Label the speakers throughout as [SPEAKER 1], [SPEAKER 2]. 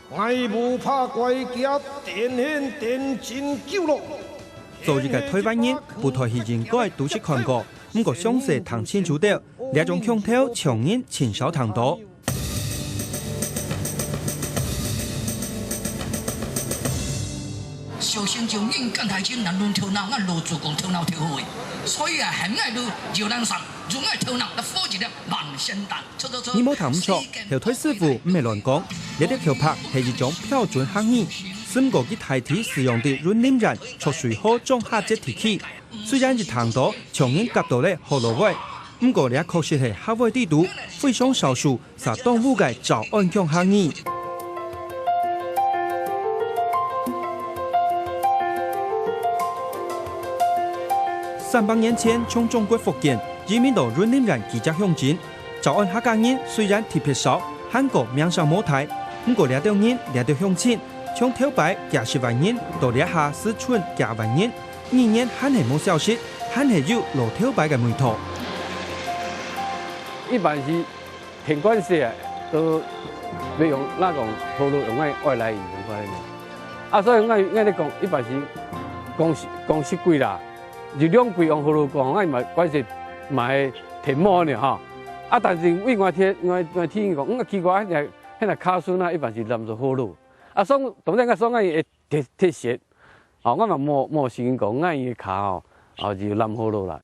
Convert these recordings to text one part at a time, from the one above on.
[SPEAKER 1] 我不怕怪家电现电进九龙。
[SPEAKER 2] 昨日嘅台湾人舞台戲應該都是看過，不過詳細談清楚啲，呢種腔調長人前少談多。
[SPEAKER 3] 小心就硬干台前难论头脑，俺罗主公头脑头好诶，所以啊，很爱路就人上，用爱头脑，那科技的万仙丹。
[SPEAKER 2] 你冇談錯，後台師傅唔係亂講，呢啲橋拍係一種標準行義，三個嘅代替使用的軟黏人，出水後將下隻提起。雖然一談到長人夾到咧河路位，不過呢確實係下位地圖非常少數，是動物嘅早安強行義。300年前，從中國福建移民到雲南人記者鄉鎮，早安客家人雖然特別少，韓國名聲冇大，不過呢條人呢條鄉親，從頭擺幾10萬人到呢下四川幾萬人，年年還係冇消息，還係有老頭擺嘅媒體。
[SPEAKER 4] 一般是品管社都要用那種套路用外來語言過來，所以我哋講一般是講實貴啦。就兩季用葫蘆講，我咪關係買田摸呢嚇。但是為我聽講，我奇怪喺那卡蘇那一般是淋做葫蘆。所當然我所謂鐵石，我咪冇先講，我依卡就淋葫蘆啦。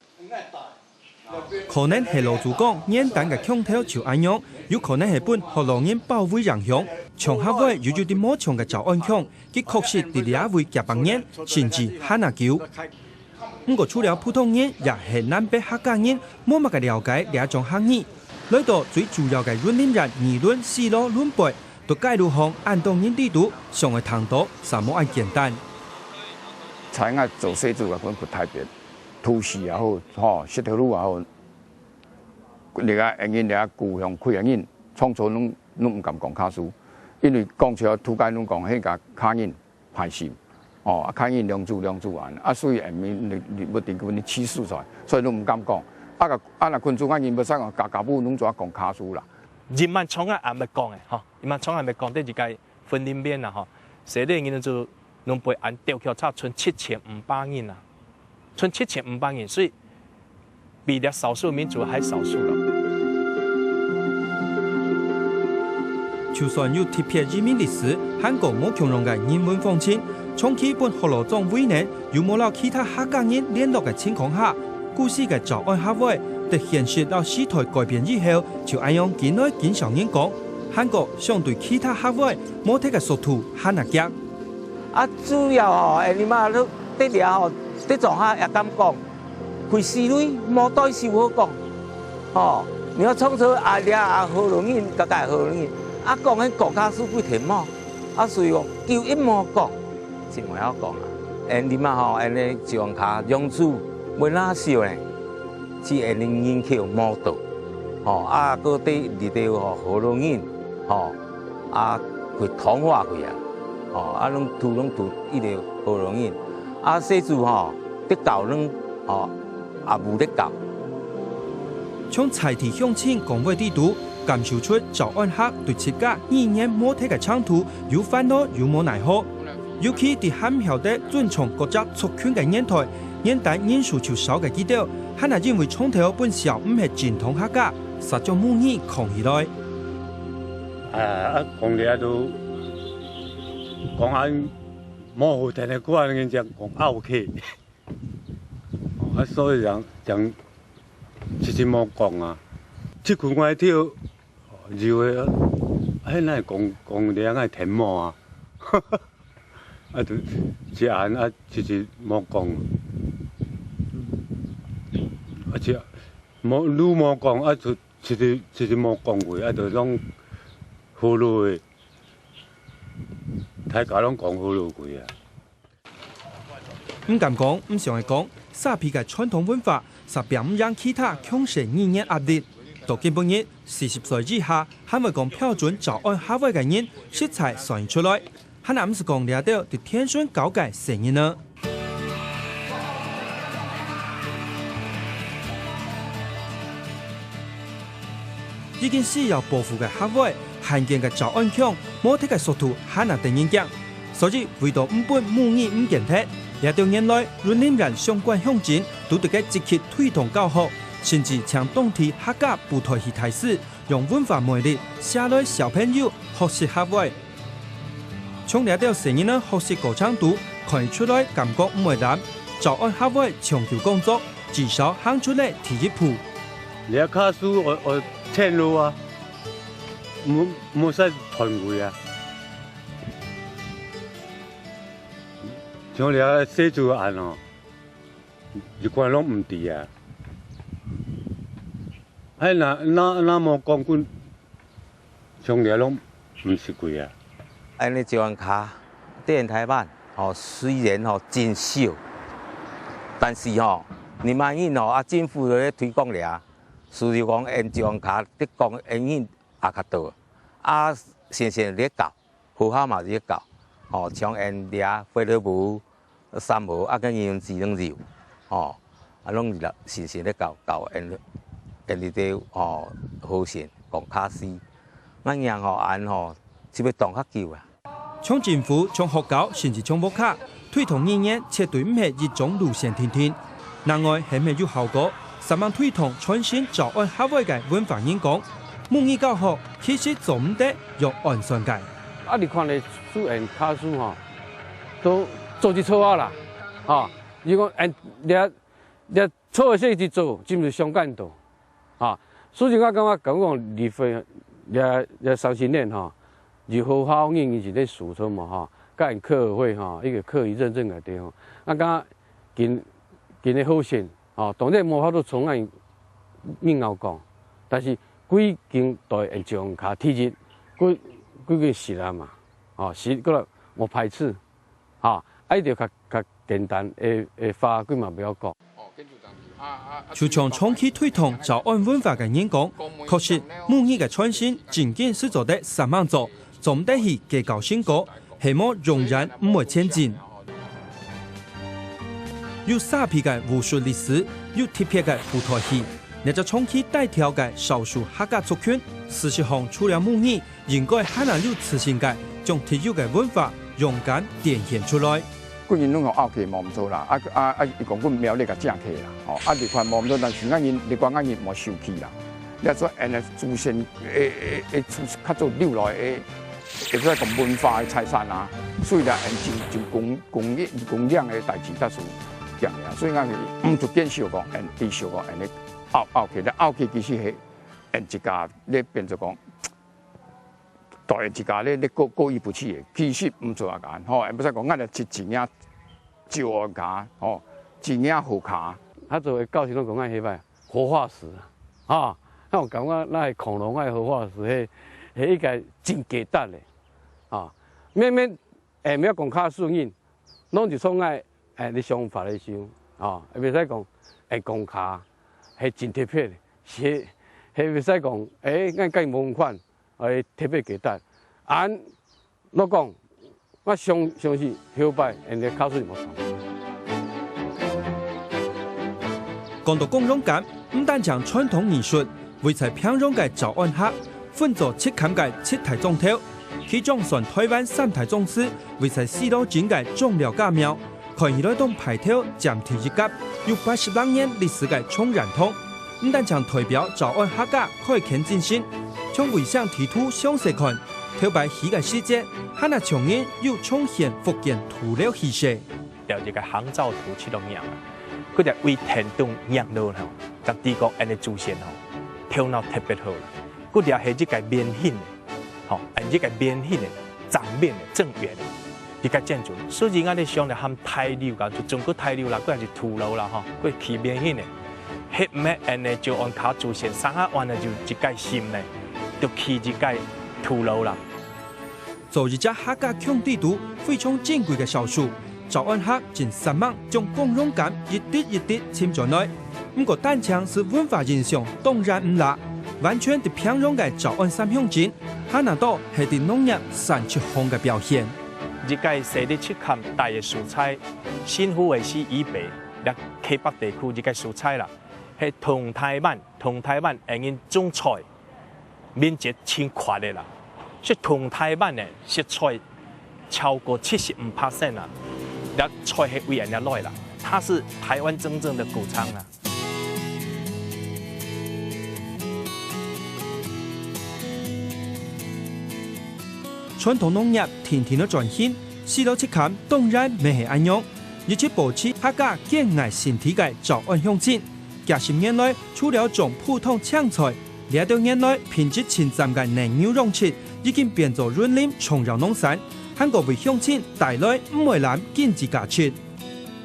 [SPEAKER 2] 可能係老祖講簡單嘅腔調就安樣，有可能係本河洛人保護影響。從下位有啲冇長嘅早安腔，佢確實啲兩位夾幫人，甚至喊下叫。不過除了普通人，也係南北客家人冇乜嘅了解呢一種行義。來到最主要嘅雲南人議論思路論背，都介入行按當人地圖，上嘅談到啥冇咁簡單。
[SPEAKER 5] 採我做細組嘅分不太別，土司也好，石頭路也好，你個人哋故鄉開嘅人，創造攏唔敢講卡數，因為講出來土界攏講迄個客人排線。客人兩組完，所以下面你不定佢哋起訴出來，所以都唔敢講。若群眾人要使講家母攏做講卡數啦。
[SPEAKER 6] 人民廠也未講嘅，人民廠也未講，啲就介分林邊啦，寫啲人就攏被按吊橋差存7500人啊，存7500人，所以比啲少數民族還少數啦。
[SPEAKER 2] 就算有特別移民歷史，韓國冇強容嘅人文風情。從基本河洛莊委呢，有冇撈其他客家人聯絡嘅情況下，故事嘅早安客位，在現實到時代改變以後，就按樣見來經常人講，韓國相對其他客位冇睇嘅速度很難夾。
[SPEAKER 7] 主要你媽都啲嘢啲狀下也咁講，佢思慮冇對少好講，你要創造好容易，個好容易，講喺國家數據題目，所以講叫一冇講。先我要講啊，你媽你上卡用處冇哪少咧，只係令人口冇到，嗰啲你哋好容易，佢同化佢啊，攏土一條好容易，細組得搞攏冇得搞。
[SPEAKER 2] 從財體鄉親講話地圖，感受出早安客對自家2年冇睇嘅長途，有煩惱有冇奈何。尤其喺罕曉得尊重國家族群嘅年代，現代人數就少嘅幾條，可能因為從頭本小唔係正統客家，實在冇意抗起來。
[SPEAKER 8] 講嚟都講下冇好聽嘅歌，人家講 OK， 所以人直接冇講啊，即佢我條就係喺那講你啱係聽冇啊。就只眼直冇講，只冇路冇講，就直冇講佢，就攏葫蘆嘅，大家攏講葫蘆佢啊。
[SPEAKER 2] 唔敢講，唔想係講，沙皮嘅傳統文化，實並唔讓其他強勢語言壓力。到今半日，40歲以下，還會講標準早安客位嘅人，實在算出來。可能唔是講了到對天選高階聲音呢？已經需要保護嘅客位，罕见嘅早安腔，冇睇嘅速度很難定影響，所以為到唔本母語唔健體，也到年來論領人相關鄉鎮都得嘅積極推動教學，甚至將當地客家舞台戲台詞，用文化魅力寫來小朋友學習學會。從呢條成員呢學習過程度看出來感覺唔會難，早安學會長久工作，至少行出嚟第一步。
[SPEAKER 8] 你要卡書我聽路啊，冇使團會啊。像你啊寫住案哦，一貫攏唔對啊。哎，那麼講句，像你攏唔是貴啊。
[SPEAKER 7] 安尼招安卡電台版哦，雖然哦真少，但是哦，你萬一哦政府咧推廣咧，事實講按招安卡啲講應用也較多，先生咧教，學校嘛咧教，哦像按啲菲律賓、三毛跟應用智能radio，哦攏嚟先生咧教按你哋哦好先講卡斯，乜嘢哦按哦只要當較久啊。
[SPEAKER 2] 從政府、從學校甚至從屋卡推動語言，絕對唔係一種路線天天。另外係咪有效果？希望推動全新早安學會嘅文化演講，母語教學其實做唔得用安全嘅。
[SPEAKER 4] 你看你書人卡書吼，都做一錯啦，如果你錯些去做，真係相干度，所以我感覺講離婚也30年吼。如學校應是咧輸出嘛甲人課會一個課餘認證內底感覺今日好先當然無法度從按應後講，但是幾間台會將卡體質幾個實啊嘛，實嗰度無排斥，一條較簡單嘅法規嘛不要講。
[SPEAKER 2] 就從長期推動早安文化嘅演講，確實母語嘅創新僅僅是做得3萬做。做唔得起嘅高興歌，希望仍然唔會前進。有沙皮嘅武術歷史，有特別嘅舞台戲，你就長期帶條嘅少數客家族群，事實上除了母語，應該還能有自信嘅，將特有嘅文化勇敢展現出來。
[SPEAKER 5] 個人攏學拗客冇唔做啦，伊講阮苗栗個正客啦，你看冇唔做，但是你講冇受氣啦，你說按個祖先較早留來誒。亦都係講文化嘅財產啊，所以咧，就供養嘅代志，得數強嘅，所以我哋唔做見少講，啲少講，你拗客，咧拗客其實係按一家咧變做講，大一家咧過意不去嘅，其實唔做啊間，唔使講，我哋一領招安卡，一領好卡。
[SPEAKER 4] 他作為教授攏講愛迄擺活化石啊，我感覺那係恐龍愛活化石，係一個真價值嘅。免要講卡順應，攏就從你想法嚟想，袂使講講卡係真特別嘅，係袂使講俺計無款特別價值。我講，我相信後擺你卡順無錯。
[SPEAKER 2] 講到共融感，唔單將傳統藝術維持平庸嘅早安客，分做7坎嘅7大總頭。其中算台灣3大宗師，維持4道境嘅重要家廟，看起來當排頭佔第一甲，有80多年歷史嘅重染通。唔但將代表早安客家開墾進行，從圍上地圖詳細看，頭擺戲嘅細節，還那重演又重現福建土料氣勢。
[SPEAKER 6] 有一個航照圖7種樣啊，佢就為天東養路吼，將地國安尼祖先吼，頭腦特別好啦，佢就係一個面顯。一個面顯的、正面的、正圓的一個建築，所以我哋想咧含大樓噶，就中國大樓啦，嗰係土樓啦，嗰係面顯的，迄唔係安尼就按卡祖先三下彎的就一個心咧，就起一個土樓啦。
[SPEAKER 2] 做一隻客家腔地圖非常珍貴嘅少數，早安客近3萬將共融感一滴一滴潛在內。不過單槍是文化現象，當然唔辣，完全係平庸嘅早安3鄉鎮。哈拿多係啲農業產出紅嘅表現。
[SPEAKER 6] 一個西的7坎大嘅蔬菜，新湖圍市以北，咧溪北地區一個蔬菜啦，係同台灣會用種菜，面積輕闊嘅啦，所以同台湾的食材超过75%啦，那菜系为人家来啦，它是台湾真正的谷仓啦。
[SPEAKER 2] 传统农业天天的转型，4到7坎当然未系安样，而且保持客家健爱身体嘅早安向前。近10年来，除了种普通青菜，2到年来品质前瞻嘅嫩牛肉切已經變做潤林重陽農產，韓國為鄉親帶來唔會難經濟價值。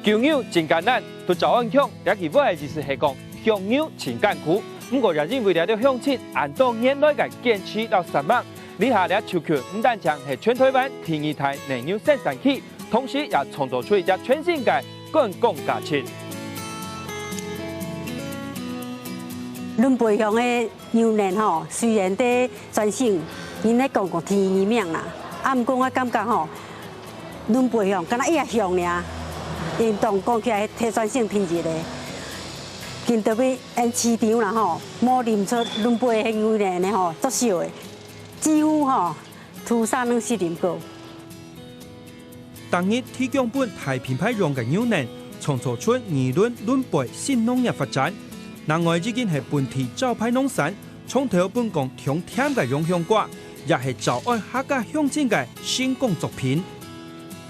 [SPEAKER 9] 救牛真簡單，對早安強，也其本係就是係講養牛真艱苦。不過也因為了啲鄉親按照年來嘅堅持到3萬，以下咧超強唔單將係全台灣第2大嫩牛生產區，同時也創造出一隻全新嘅觀光價值。
[SPEAKER 10] 恁培鄉的牛嫩吼，雖然伫全省因咧講第2名啦，毋過我感覺吼，恁培鄉敢若伊也鄉爾，因當講起來摕全省第1個，見到要因市場啦吼，冇認出恁培的牛嫩的吼，足少的，幾乎吼土產能是認高。
[SPEAKER 2] 當日提供本大品牌用嘅牛嫩，創造出議論恁培新農業發展。另外，已經係本地招牌農產，從頭本港強添嘅養香瓜，也係早安客家鄉親嘅新工作品。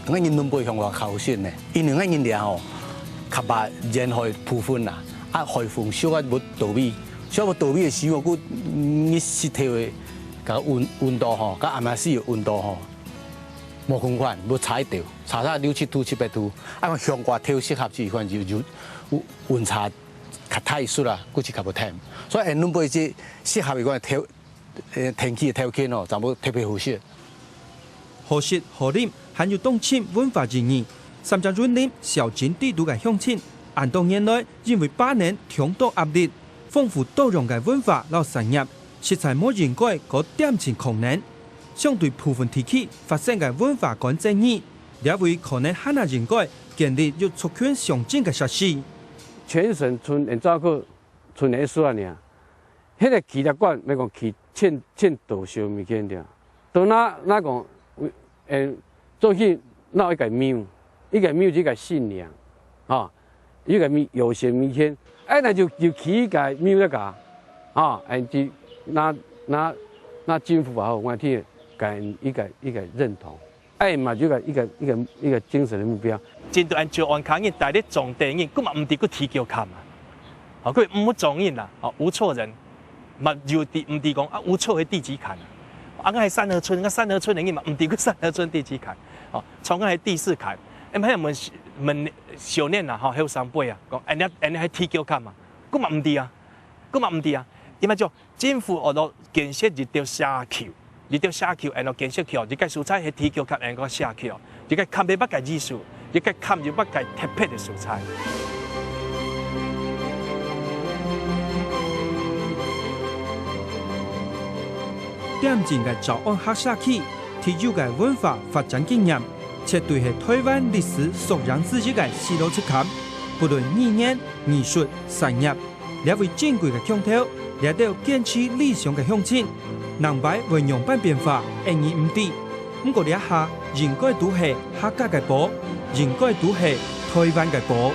[SPEAKER 11] 我哋恁培鄉話靠先呢，因為我哋哋吼，較把人海部分啦，啊海風少啊冇到位，少冇到位嘅時候，佢你實體嘅個溫度吼，個亞馬遜嘅溫度吼，冇共款，冇踩到，查6、7度、7、8度，啊個香瓜挑適合之款就溫差。較太濕啦，估計較無甜，所以恁培只適合嘅條天氣嘅條件哦，就冇特別合適。
[SPEAKER 2] 好食好飲，還有冬青文化意義。甚至潤林小景地圖嘅鄉親，按當年來因為8年強度壓力，豐富多樣嘅文化和產業，實在冇應該個點錢困難。相對部分地區發生嘅文化干爭議，也會可能很難應該建立有促權上進嘅設施。
[SPEAKER 4] 全省村人走去村內說爾，迄個企業館要講去欠多少物件了，到哪講做起鬧一個廟，一個廟一個信仰，啊，一個廟有些物件，哎，那就起一個廟一個，啊，就那政府也好，我聽一個認同。哎嘛，一個精神的目標。
[SPEAKER 6] 針對按照安康人帶啲種地人，佢嘛唔哋佢提叫砍啊，哦佢唔好種人啦，哦無錯人，嘛就唔哋講啊無錯嘅地址砍啊，啊我係三河村，我三河村人嘛唔哋佢三河村地址砍，哦從我係第4砍，咁喺問少年啊，後生輩啊，講人係提叫砍啊，佢嘛唔哋啊，佢嘛唔哋啊，因為就政府我都建設一條社區。你條社區，然後建設橋，你個蔬菜係提橋及人個社區，你個砍嘅不計技術，你個砍就不計特別嘅蔬菜。
[SPEAKER 2] 點睛嘅早安客社區，提有嘅文化發展經驗，絕對係台灣歷史素養自己嘅4到7坎，不論語言、藝術、產業，兩位珍貴嘅腔調，也都堅持理想嘅鄉親。南北為樣板變化，意義唔低。不過呢一下，應該都係客家嘅寶，應該都係台灣嘅寶。